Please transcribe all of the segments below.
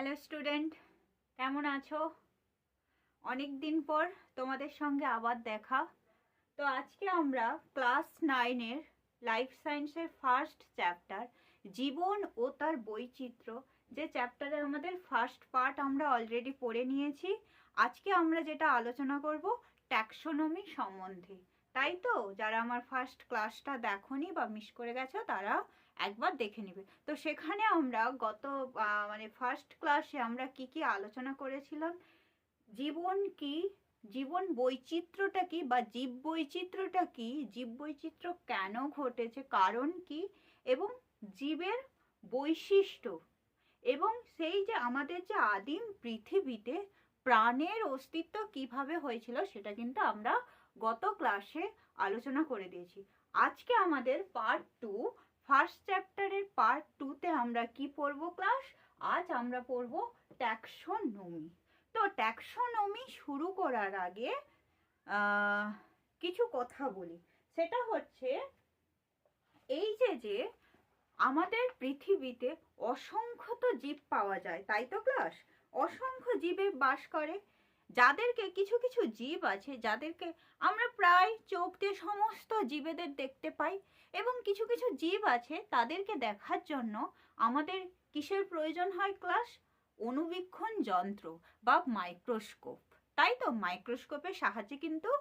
Hello student, কেমন আছো? অনেক দিন পর তোমাদের সঙ্গে আবার দেখা। তো আজকে আমরা ক্লাস 9-এর লাইফ সায়েন্সের ফার্স্ট চ্যাপ্টার জীবন ও তার বৈচিত্র্য, যে চ্যাপ্টারে আমাদের ফার্স্ট পার্ট আমরা অলরেডি পড়ে নিয়েছি। আজকে আমরা যেটা আলোচনা করব ট্যাক্সোনমি সম্বন্ধে। তাই তো, যারা আমার ফার্স্ট ক্লাসটা দেখোনি বা মিস করে গেছো তারা একবার দেখে নিবে। তো সেখানে আমরা ফার্স্ট ক্লাসে আমরা কি কি আলোচনা করেছিলাম, জীবন কি, জীবন বৈচিত্র্যটা কি বা জীব বৈচিত্র্যটা কি, জীব বৈচিত্র্য কেন ঘটেছে, কারণ কি, এবং জীবের বৈশিষ্ট্য, এবং সেই যে আমাদের যে আদিম পৃথিবীতে প্রাণের অস্তিত্ব কিভাবে হয়েছিল সেটা কিন্তু আমরা গত ক্লাসে আলোচনা করে দিয়েছি। আজকে আমাদের পার্ট 2, ফার্স্ট চ্যাপ্টারের পার্ট 2-তে আমরা কি পড়ব ক্লাস? আজ আমরা পড়ব ট্যাক্সোনমি। তো ট্যাক্সোনমি শুরু করার আগে কিছু কথা বলি। সেটা হচ্ছে এই যে আমাদের পৃথিবীতে অসংখ্য তো জীব পাওয়া যায়, তাই তো ক্লাস? অসংখ্য জীবে বাস করে, যাদেরকে কিছু কিছু জীব আছে যাদেরকে আমরা প্রায় চোখ দিয়ে সমস্ত জীবেদের দেখতে পাই, এবং কিছু কিছু জীব আছে তাদেরকে দেখার জন্য আমাদের কিসের প্রয়োজন হয় ক্লাস? অণুবীক্ষণ যন্ত্র বা মাইক্রোস্কোপ। তাই তো, মাইক্রোস্কোপের সাহায্যে কিন্তু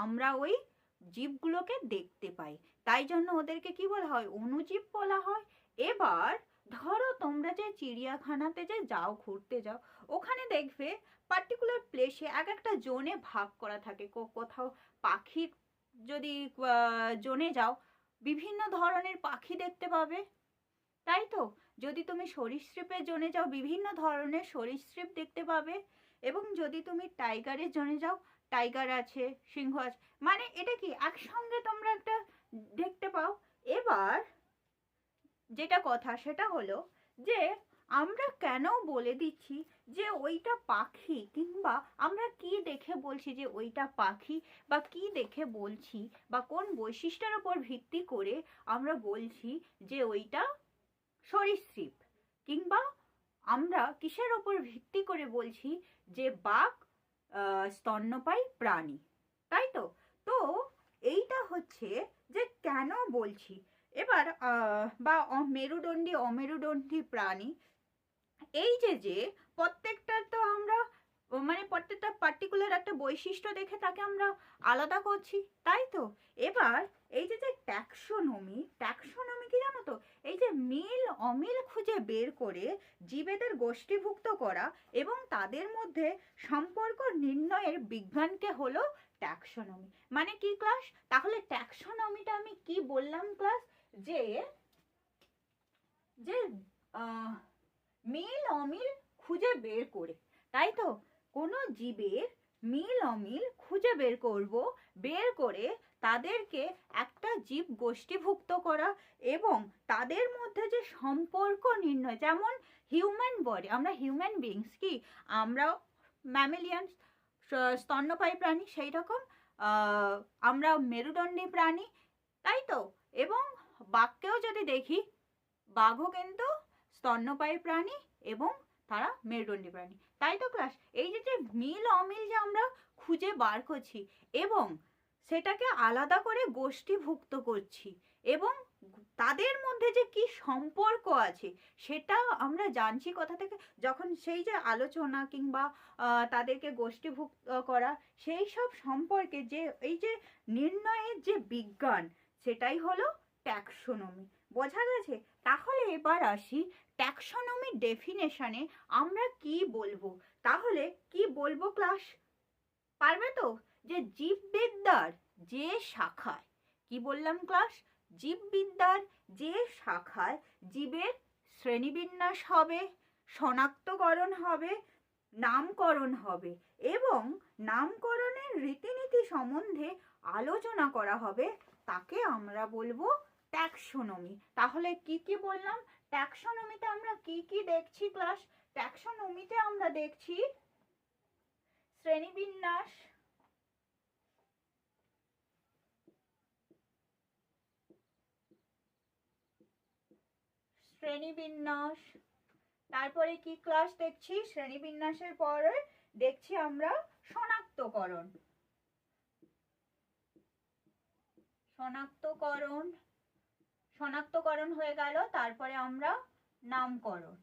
আমরা ওই জীবগুলোকে দেখতে পাই, তাই জন্য ওদেরকে কি বলা হয়? অণুজীব বলা হয়। এবার ধরো তোমরা যে চিড়িয়াখানাতে যে যাও, ঘুরতে যাও, ওখানে দেখবে পার্টিকুলার প্লেসে এক একটা জোনে ভাগ করা থাকে। কোথাও পাখির যদি জোনে যাও, বিভিন্ন ধরনের পাখি দেখতে পাবে, তাই তো। যদি তুমি সরীসৃপের জোনে যাও, বিভিন্ন ধরনের সরীসৃপ দেখতে পাবে, এবং যদি তুমি টাইগারের জোনে যাও, টাইগার আছে, সিংহ আছে, মানে এটা কি একসঙ্গে তোমরা একটা দেখতে পাও। এবার যেটা কথা সেটা হলো যে আমরা কেন বলে দিচ্ছি যে ওইটা পাখি, কিংবা আমরা কি দেখে বলছি যে ওইটা পাখি, বা কি দেখে বলছি বা কোন বৈশিষ্ট্যের উপর ভিত্তি করে আমরা বলছি যে ওইটা সরীসৃপ, কিংবা আমরা কিসের ওপর ভিত্তি করে বলছি যে বাঘ স্তন্যপায়ী প্রাণী, তাই তো। তো এইটা হচ্ছে যে কেন বলছি। এবার বা মেরুদণ্ডী অমেরুদণ্ডী প্রাণী, এই যে প্রত্যেকটার তো আমরা প্রত্যেকটা পার্টিকুলার একটা বৈশিষ্ট্য দেখে তাকে আমরা আলাদা করছি, তাই তো। এবার এই যে ট্যাক্সোনমি, ট্যাক্সোনমি কি জানো তো? এই যে মিল অমিল খুঁজে বের করে জীবেদের গোষ্ঠীভুক্ত করা এবং তাদের মধ্যে সম্পর্ক নির্ণয়ের বিজ্ঞানকে হলো ট্যাক্সোনমি। মানে কি ক্লাস? তাহলে ট্যাক্সোনমিটা আমি কি বললাম ক্লাস? যে যে মিল অমিল খুঁজে বের করে, তাই তো। কোনো জীবের মিল অমিল খুঁজে বের করব, বের করে তাদেরকে একটা জীব গোষ্ঠীভুক্ত করা এবং তাদের মধ্যে যে সম্পর্ক নির্ণয়, যেমন হিউম্যান বডি, আমরা হিউম্যান বিংস কি, আমরা ম্যামেলিয়ান স্তন্যপায়ী প্রাণী, সেই রকম আমরা মেরুদণ্ডী প্রাণী, তাই তো। এবং বাঘকেও যদি দেখি, বাঘও কিন্তু স্তন্যপায়ী প্রাণী এবং তারা মেরুদণ্ডী প্রাণী, তাই তো ক্লাস। এই যে মিল অমিল যে আমরা খুঁজে বার করছি এবং সেটাকে আলাদা করে গোষ্ঠীভুক্ত করছি, এবং তাদের মধ্যে যে কি সম্পর্ক আছে সেটা আমরা জানছি কোথা থেকে? যখন সেই যে আলোচনা কিংবা তাদেরকে গোষ্ঠীভুক্ত করা, সেই সব সম্পর্কে যে এই যে নির্ণয়ের যে বিজ্ঞান, সেটাই হলো ট্যাক্সোনমি। বোঝা গেছে? তাহলে এবার আসি ট্যাক্সোনমির ডেফিনেশনে আমরা কি বলবো। তাহলে কি বলবো ক্লাস? পারবে তো? যে জীববিদ্যার যে শাখায়, কি বললাম ক্লাস? জীববিদ্যার যে শাখায় জীবের শ্রেণীবিন্যাস হবে, শনাক্তকরণ হবে, নামকরণ হবে এবং নামকরণের রীতিনীতি সম্বন্ধে আলোচনা করা হবে, তাকে আমরা বলবো ট্যাক্সোনমি। তাহলে কি কি বললাম? ট্যাক্সোনমিতে আমরা কি কি দেখছি ক্লাস? ট্যাক্সোনমিতে আমরা দেখছি শ্রেণীবিন্যাস, শ্রেণীবিন্যাস, তারপরে কি ক্লাস দেখছি? শ্রেণীবিন্যাসের পরে দেখছি আমরা শনাক্তকরণ। শনাক্তকরণ শনাক্তকরণ হয়ে গেল। তারপরে আমরা নামকরণ।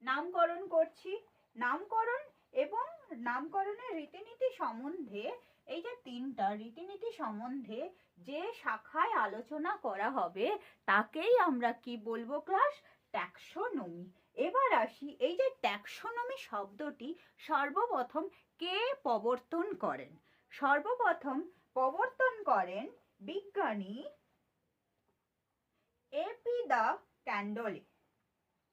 নামকরণ করছি। নামকরণ এবং নামকরণের রীতিনীতি সম্বন্ধে, এই যে তিনটা রীতিনীতি সম্বন্ধে যে শাখায় আলোচনা করা হবে তাকেই আমরা কি বলবো ক্লাস? ট্যাক্সোনমি। এবার আসি, এই যে ট্যাক্সোনমি শব্দটি সর্বপ্রথম কে প্রবর্তন করেন? সর্বপ্রথম প্রবর্তন করেন বিজ্ঞানী এপি দ্য ক্যান্ডলে।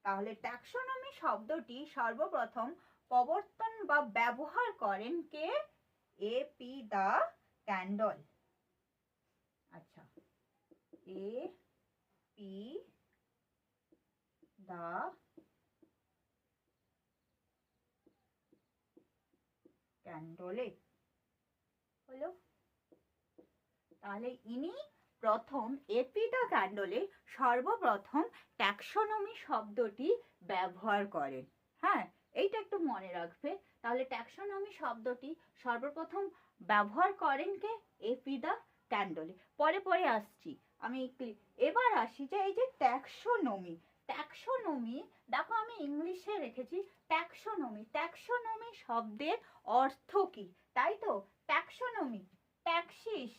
তাহলে ট্যাক্সোনমি শব্দটি সর্বপ্রথম প্রবর্তন বা ব্যবহার করেন কে? AP the candle. আচ্ছা, এপি দ্য ক্যান্ডলে হলো। তাহলে ইনি প্রথম এপি দ্য ক্যান্ডলে সর্বপ্রথম ট্যাক্সোনমি শব্দটি ব্যবহার করেন। হ্যাঁ, এইটা একটু মনে রাখবে। তাহলে ট্যাক্সোনমি শব্দটি সর্বপ্রথম ব্যবহার করেন কে? AP the ক্যান্ডলে। পরে পরে আসছি আমি। এবার আসি যে এই যে ট্যাক্সোনমি। ট্যাক্সোনমি দেখো আমি ইংলিশে রেখেছি ট্যাক্সোনমি। ট্যাক্সোনমি শব্দের অর্থ কি? তাই তো, ট্যাক্সোনমি ট্যাক্সিস।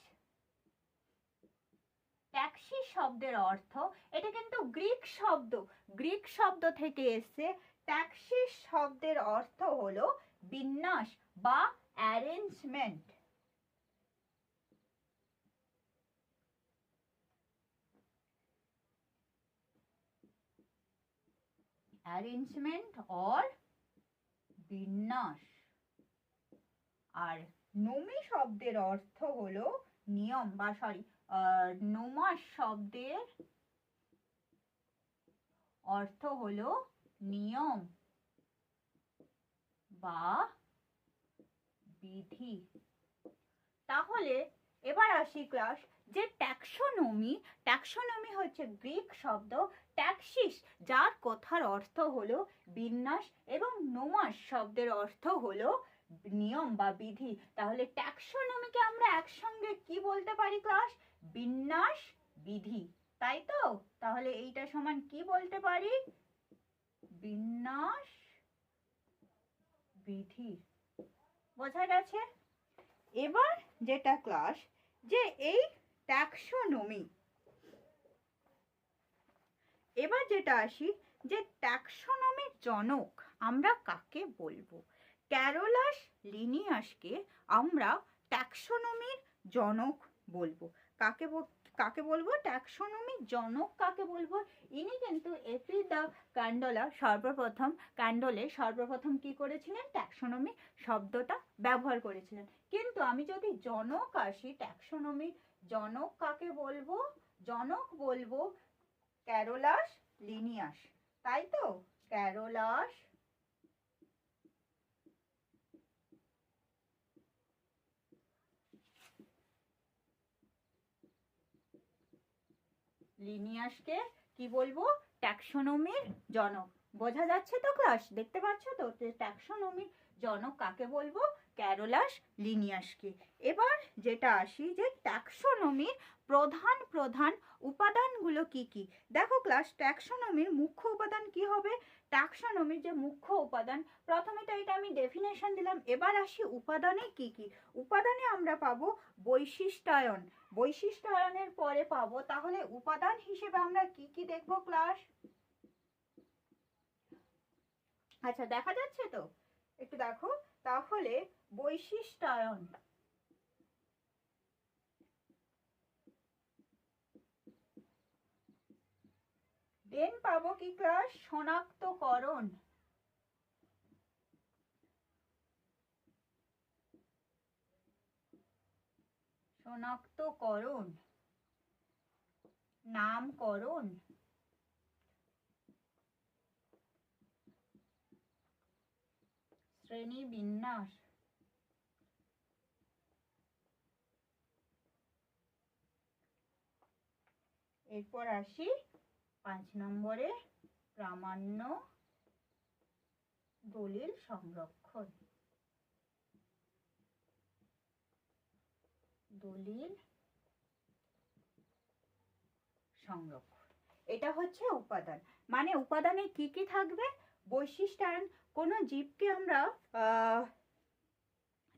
ট্যাক্সিস শব্দের অর্থ, এটা কিন্তু গ্রিক শব্দ। গ্রিক শব্দ থেকে এসেছে। ট্যাক্সিস শব্দের অর্থ হলো বিন্যাস বা অ্যারেঞ্জমেন্ট। অ্যারেঞ্জমেন্ট অর বিন্যাস। আর নমি শব্দের অর্থ হলো নিয়ম বা নোমাস শব্দের অর্থ হলো নিয়ম বা বিধি। তাহলে এবার আসি ক্লাস যে ট্যাক্সোনমি। ট্যাক্সোনমি হচ্ছে গ্রিক শব্দ ট্যাক্সিস, যার কথার অর্থ হলো বিন্যাস, এবং নোমাস শব্দের অর্থ হলো নিয়ম বা বিধি। তাহলে ট্যাক্সোনমিকে আমরা একসঙ্গে কি বলতে পারি ক্লাস? বিন্যাস বিধি, তাই তো? তাহলে এইটা সমান কি বলতে পারি? বিন্যাস বিধি। বোঝা গেছে? এবার যেটা ক্লাস যে এই ট্যাক্সোনমি, এবার যেটা আসি যে ট্যাক্সোনমির জনক আমরা কাকে বলবো? ক্যারোলাস লিনিয়াসকে আমরা ট্যাক্সোনমির জনক বলবো। কাকে বলবো? ট্যাক্সোনমির জনক কাকে বলবো? ইনি কিন্তু এপি দ্য ক্যান্ডলে সর্বপ্রথম কি করেছিলেন? ট্যাক্সোনমি শব্দটা ব্যবহার করেছিলেন। কিন্তু আমি যদি জনক আসি, ট্যাক্সোনমির জনক কাকে বলবো? জনক বলবো ক্যারোলাস লিনিয়াস, তাই তো? ক্যারোলাস লিনিয়াসকে কি বলবো? ট্যাক্সোনমির জনক। বোঝা যাচ্ছে তো ক্লাস? দেখতে পাচ্ছ তো ট্যাক্সোনমির জনক কাকে বলবো? ক্যারোলাস লিনিয়াসকে। এবার যেটা আসি যে ট্যাক্সোনমির প্রধান প্রধান উপাদানগুলো কি কি? দেখো ক্লাস, ট্যাক্সোনমির মুখ্য উপাদান কি হবে? ট্যাক্সোনমির যে মুখ্য উপাদান, প্রথমে তো এটা আমি ডেফিনেশন দিলাম। এবার আসি উপাদানে কি কি। উপাদানে আমরা পাবো বৈশিষ্ট্যায়ন। বৈশিষ্ট্যায়নের পরে পাবো, তাহলে উপাদান হিসেবে আমরা কি কি দেখবো ক্লাস? আচ্ছা, দেখা যাচ্ছে তো? একটু দেখো। তাহলে বৈশিষ্ট্যায়ন, দেন পাবো কি ক্লাস? শনাক্তকরণ। শনাক্তকরণ, নামকরণ, শ্রেণীবিন্যাস, এরপর আসি 5 নম্বরে প্রামাণ্য দলিল সংরক্ষণ। দলিল সংরক্ষণ, এটা হচ্ছে উপাদান। মানে উপাদানে কি কি থাকবে? বৈশিষ্ট্যায়ন। কোনো জীবকে আমরা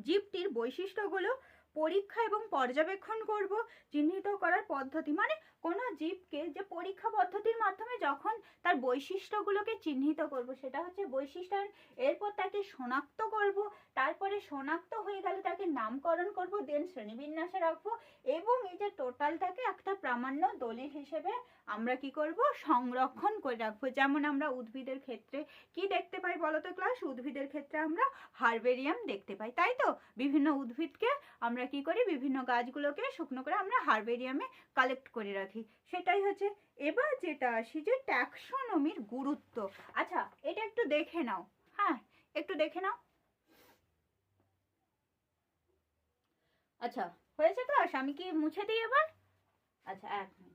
জীবটির বৈশিষ্ট্যগুলো পরীক্ষা এবং পর্যবেক্ষণ করব। চিহ্নিত করার পদ্ধতি, মানে কোনো জীবকে যে পরীক্ষা পদ্ধতির মাধ্যমে যখন তার বৈশিষ্ট্যগুলোকে চিহ্নিত করব সেটা হচ্ছে বৈশিষ্ট্যায়ন। এরপর তাকে শনাক্ত করব, তারপরে শনাক্ত হয়ে গেলে তাকে নামকরণ করব, দেন শ্রেণীবিন্যাসে রাখবো, এবং এই যে টোটালটাকে একটা প্রামাণ্য দলিল হিসেবে আমরা কি করব? সংরক্ষণ করে রাখবো। যেমন আমরা উদ্ভিদের ক্ষেত্রে কি দেখতে পাই বলতো ক্লাস? উদ্ভিদের ক্ষেত্রে আমরা হারবেরিয়াম দেখতে পাই, তাই তো? বিভিন্ন উদ্ভিদকে আমরা কি করি? বিভিন্ন গাছগুলোকে শুকনো করে আমরা হারবেরিয়ামে কালেক্ট করে রাখি, সেটাই হচ্ছে। এবার যেটা আসি যে ট্যাক্সোনমির গুরুত্ব। আচ্ছা, এটা একটু দেখে নাও। হ্যাঁ, একটু দেখে নাও। আচ্ছা, হয়েছে ক্লাস? আমি কি মুছে দিই এবার? আচ্ছা, এক মিনিট।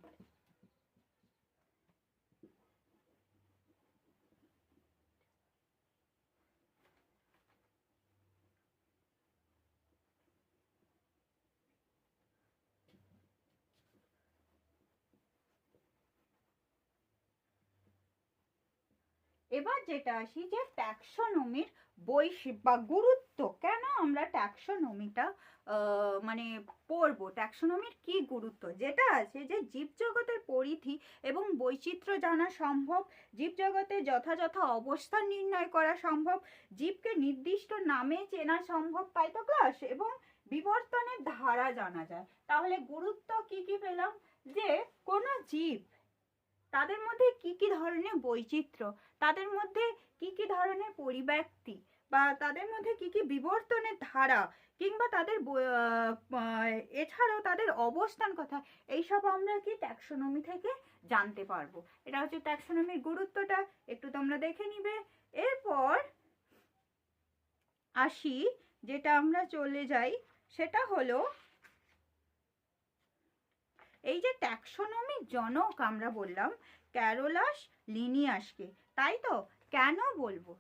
এবার যেটা আসি যে ট্যাক্সোনমির বৈশিষ্ট্য বা গুরুত্ব, কেন আমরা ট্যাক্সোনমিটা মানে পড়বো, ট্যাক্সোনমির কি গুরুত্ব। যেটা আছে যে জীবজগতের পরিধি এবং বৈচিত্র্য জানা সম্ভব, জীবজগতে যথাযথ অবস্থান নির্ণয় করা সম্ভব, জীবকে নির্দিষ্ট নামে চেনা সম্ভব, তাই তো ক্লাস? এবং বিবর্তনের ধারা জানা যায়। তাহলে গুরুত্ব কি কি পেলাম? যে কোনো জীব, তাদের মধ্যে কি কি ধরনের বৈচিত্র্য, তাদের মধ্যে কি কি ধরনের পরিব্যক্তি, বা তাদের মধ্যে কি কি বিবর্তনের ধারা, কিংবা তাদের এছাড়াও তাদের অবস্থান কথা, এইসব আমরা কি ট্যাক্সোনমি থেকে জানতে পারবো। এটা হচ্ছে ট্যাক্সোনমির গুরুত্বটা, একটু তোমরা দেখে নিবে। এরপর আসি, যেটা আমরা চলে যাই সেটা হলো এই যে ট্যাক্সোনমির জনক আমরা বললাম ক্যারোলাস লিনিয়াসকে, তাই তো? কেন বলবো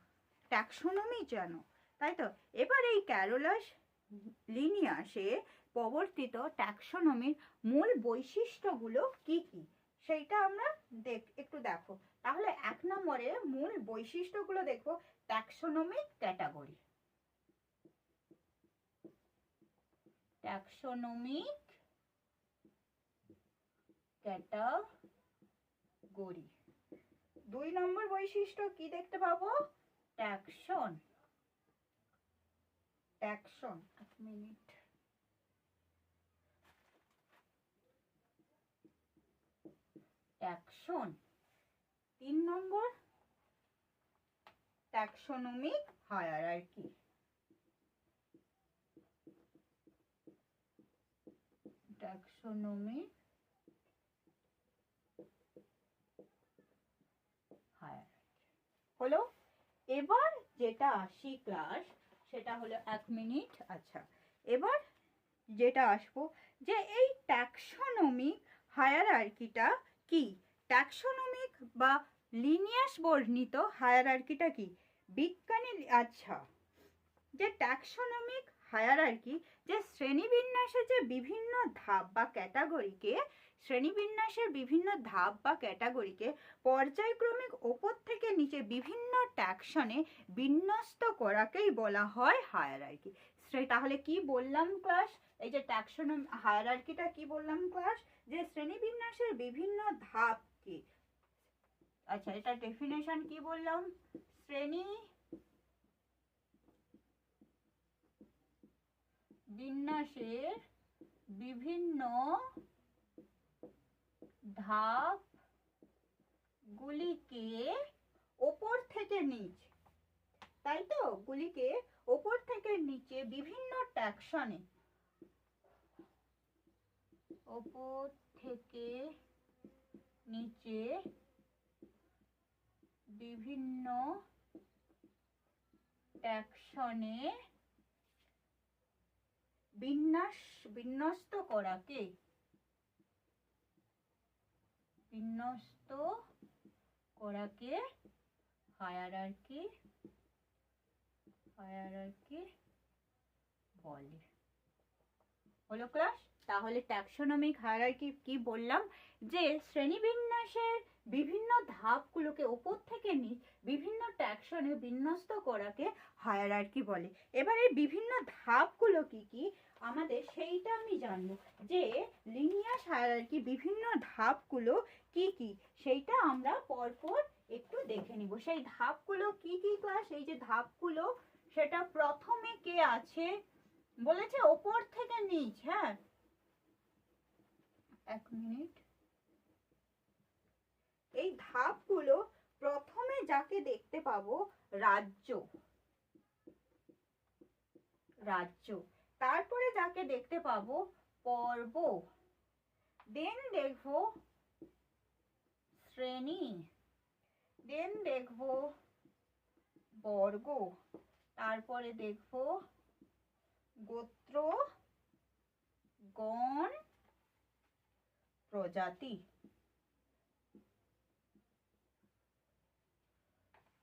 ট্যাক্সোনমির জনক, তাই তো? এবার এই ক্যারোলাস লিনিয়াসে প্রবর্তিত ট্যাক্সোনমির মূল বৈশিষ্ট্যগুলো কি কি সেইটা আমরা একটু দেখো। তাহলে 1 নম্বরে মূল বৈশিষ্ট্যগুলো দেখো। Taxonomic category, taxonomic category. 2 নম্বর বৈশিষ্ট্য কি দেখতে পাবো? ট্যাক্সন। ট্যাক্সন, এক মিনিট। ট্যাক্সন। 3 নম্বর ট্যাক্সোনমিক হায়ারার্কি। ট্যাক্সোনমিক হলো। এবার যেটা আসি ক্লাস সেটা হলো, 1 মিনিট। আচ্ছা, এবার যেটা আসবো যে এই ট্যাক্সোনমিক হায়ারার্কিটা কি? ট্যাক্সোনমিক বা লিনিয়াস বর্ণিত হায়ারার্কিটা কি? বিজ্ঞানী, আচ্ছা, যে ট্যাক্সোনমিক হায়ারার্কি, যে শ্রেণীবিন্যাসের যে বিভিন্ন ধাপ বা ক্যাটাগরিকে, শ্রেণীবিন্যাসের বিভিন্ন ধাপ বা ক্যাটাগরিকে পর্যায়ক্রমিক ওপর থেকে নিচে বিভিন্ন ট্যাক্সনে বিন্যস্ত করাকেই বলা হয় হায়ারার্কি। তাহলে কি বললাম ক্লাস? এই যে ট্যাক্সোনমি হায়ারার্কিটা কি বললাম ক্লাস? যে শ্রেণীবিন্যাসের বিভিন্ন ধাপকে, আচ্ছা, এটা ডেফিনেশন কি বললাম? শ্রেণী বিন্যাসের বিভিন্ন ধাপ গুলিকে ওপর থেকে নিচ, তাই তো? গুলিকে ওপর থেকে নিচে বিভিন্ন ট্যাক্সনে, ওপর থেকে নিচে বিভিন্ন ট্যাক্সনে বিন্যস্ত করাকে হায়ারার্কি বলে। হলো ক্লাস? তাহলে ট্যাক্সোনমিক হায়ারার্কি কি বললাম, যে শ্রেণীবিন্যাসের বিভিন্ন ধাপগুলোকে উপর থেকে নিচ বিভিন্ন ট্যাক্সনে বিন্যস্ত করাকে হায়ারার্কি বলে। এবার এই বিভিন্ন ধাপগুলো কি কি আমাদের সেইটা আমি জানবো, যে লিনিয়াস হায়ারার্কি বিভিন্ন ধাপগুলো কি কি সেইটা আমরা পরপর একটু দেখে নিব। সেই ধাপগুলো কি কি ক্লাস? এই যে ধাপগুলো, সেটা প্রথমে কে আছে বলেছে ওপর থেকে নিচ। হ্যাঁ, এক মিনিট। এই ধাপগুলো প্রথমে যাকে দেখতে পাবো রাজ্য, তারপরে যাকে দেখতে পাবো পর্ব, দেন দেখবো শ্রেণী, দেন দেখবো বর্গ, তারপরে দেখবো গোত্র, গণ, প্রজাতি।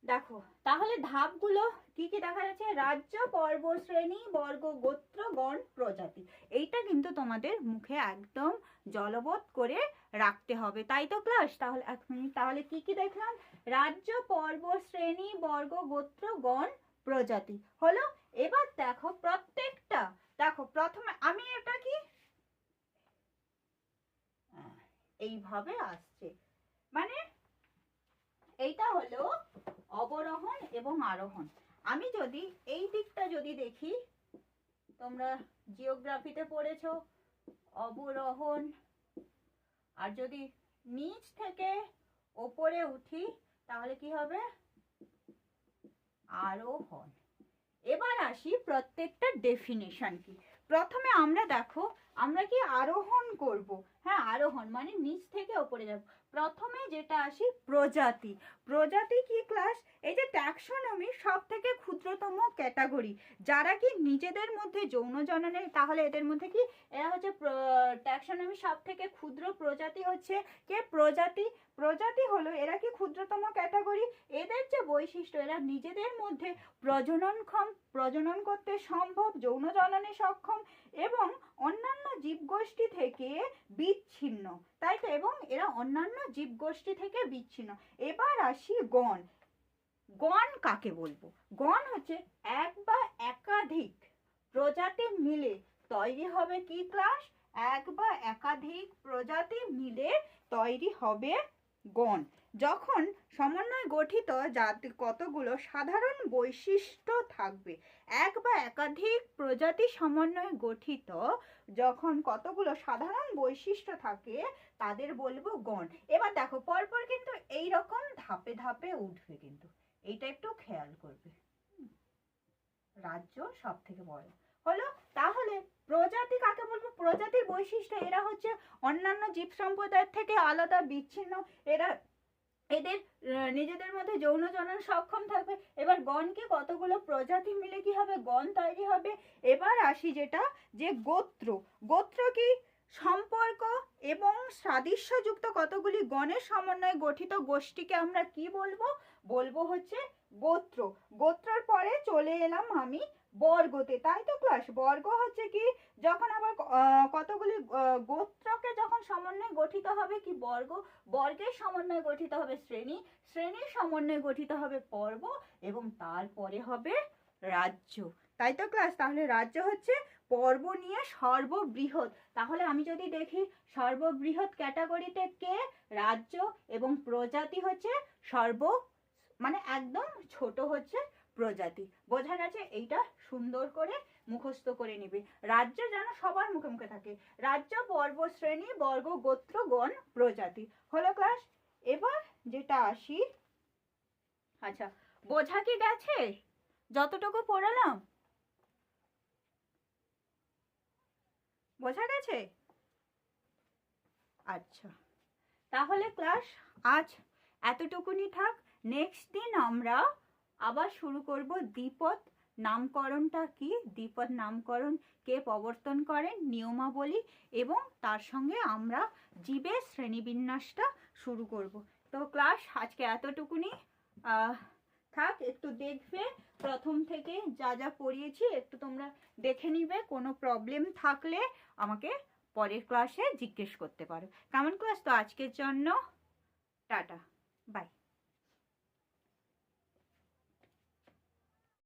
দেখো তাহলে ধাপগুলো কি কি দেখা যাচ্ছে? রাজ্য, পর্ব, শ্রেণী, বর্গ, গোত্র, গণ, প্রজাতি। এইটা কিন্তু তোমাদের মুখে একদম জলবৎ করে রাখতে হবে, তাই তো ক্লাস? তাহলে এক মিনিট, তাহলে কি কি দেখলাম? রাজ্য, পর্ব, শ্রেণী, বর্গ, গোত্র, গণ, প্রজাতি হলো। এবার দেখো প্রত্যেকটা, দেখো প্রথমে আমি এটা কি এইভাবে আসছে, মানে এইটা হলো অবরোহণ এবং আরোহণ। আমি যদি এই দিকটা যদি দেখি, তোমরা জিওগ্রাফিতে পড়েছো অবরোহণ, আর যদি নিচ থেকে ওপরে উঠি তাহলে কি হবে? আরোহণ। এবার আসি প্রত্যেকটা ডেফিনেশন কি। প্রথমে আমরা দেখো আমরা কি আরোহণ করব। হ্যাঁ, আরোহণ মানে নিচ থেকে ওপরে যাব। প্রথমে যেটা আসি প্রজাতি। প্রজাতি কি ক্লাস? এই যে ট্যাক্সোনমি সব থেকে ক্ষুদ্রতম ক্যাটাগরি, যারা কি নিজেদের মধ্যে যৌন জননের, তাহলে এদের মধ্যে কি এরা হচ্ছে ট্যাক্সোনমি সব থেকে ক্ষুদ্র প্রজাতি হচ্ছে কে? প্রজাতি। প্রজাতি হলো এরা কি ক্ষুদ্রতম ক্যাটাগরি। এদের যে বৈশিষ্ট্য, এরা নিজেদের মধ্যে প্রজনন করতে সম্ভব, যৌন জননে সক্ষম এবং অন্যান্য জীবগোষ্ঠী থেকে বিচ্ছিন্ন, তাই তো? এবং এরা অন্যান্য জীবগোষ্ঠী থেকে বিচ্ছিন্ন। এবার আসি গণ। গণ কাকে বলবো? গণ হচ্ছে এক বা একাধিক প্রজাতি মিলে তৈরি হবে কি ক্লাস? এক বা একাধিক প্রজাতি মিলে তৈরি হবে গণ। যখন সমন্বয় গঠিত জাতি কতগুলো সাধারণ বৈশিষ্ট্য থাকবে। এক বা একাধিক প্রজাতি সমন্বয়ে গঠিত যখন কতগুলো সাধারণ বৈশিষ্ট্য থাকে তাদের বলবো গণ। এবার দেখো পরপর কিন্তু এই রকম ধাপে ধাপে উঠবে, কিন্তু এইটা একটু খেয়াল করবে। রাজ্য সব থেকে বড় হলো। তাহলে প্রজাতি কাকে বলবো? প্রজাতির বৈশিষ্ট্য, এরা হচ্ছে অন্যান্য জীব সম্প্রদায়ের থেকে আলাদা, বিচ্ছিন্ন, এরা এদের নিজেদের মধ্যে যৌন জনন সক্ষম থাকবে। এবার গণকে কতগুলো প্রজাতি মিলে কি হবে? গণ তৈরি হবে। এবার আসি যেটা, যে গোত্র। গোত্র কি? সম্পর্ক এবং সাদৃশ্যযুক্ত কতগুলি গণের সমন্বয়ে গঠিত গোষ্ঠীকে আমরা কি বলবো? বলবো হচ্ছে গোত্র। গোত্রের পরে চলে এলাম আমি বর্গতে, তাই তো ক্লাস? বর্গ হচ্ছে কি? যখন আবার কতগুলি গোত্রকে যখন সমন্বয়ে গঠিত হবে কি? বর্গ। বর্গের সমন্বয়ে গঠিত হবে শ্রেণী, শ্রেণীর সমন্বয়ে গঠিত হবে পর্ব, এবং তারপরে হবে রাজ্য, তাই তো ক্লাস? তাহলে রাজ্য হচ্ছে পর্ব নিয়ে সর্ববৃহৎ। তাহলে আমি যদি দেখি সর্ববৃহৎ ক্যাটাগরিতে কে? রাজ্য, এবং প্রজাতি হচ্ছে মানে একদম ছোট হচ্ছে প্রজাতি। বোঝা গেছে? এইটা সুন্দর করে মুখস্থ করে নিবে। রাজ্য যেন সবার মুখে মুখে থাকে। রাজ্য, পর্ব, শ্রেণী, বর্গ, গোত্র, গণ, প্রজাতি হলো ক্লাস। এবার যেটা আসি, আচ্ছা বোঝা কি গেছে যতটুকু পড়ালাম? বোঝা গেছে? আচ্ছা, তাহলে ক্লাস আজ এতটুকুনি থাক। নেক্সট দিন আমরা আবার শুরু করব দ্বিপদ নামকরণটা কি, দ্বিপদ নামকরণ কে প্রবর্তন করেন, নিয়মাবলী, এবং তার সঙ্গে আমরা জীবের শ্রেণীবিন্যাসটা শুরু করব। তো ক্লাস আজকে এতটুকুনি। থাক, একটু দেখবে প্রথম থেকে যা যা পড়িয়েছি একটু তোমরা দেখে নিবে। কোনো প্রবলেম থাকলে আমাকে পরের ক্লাসে জিজ্ঞেস করতে পারো। কেমন ক্লাস? তো আজকের জন্য টাটা, বাই।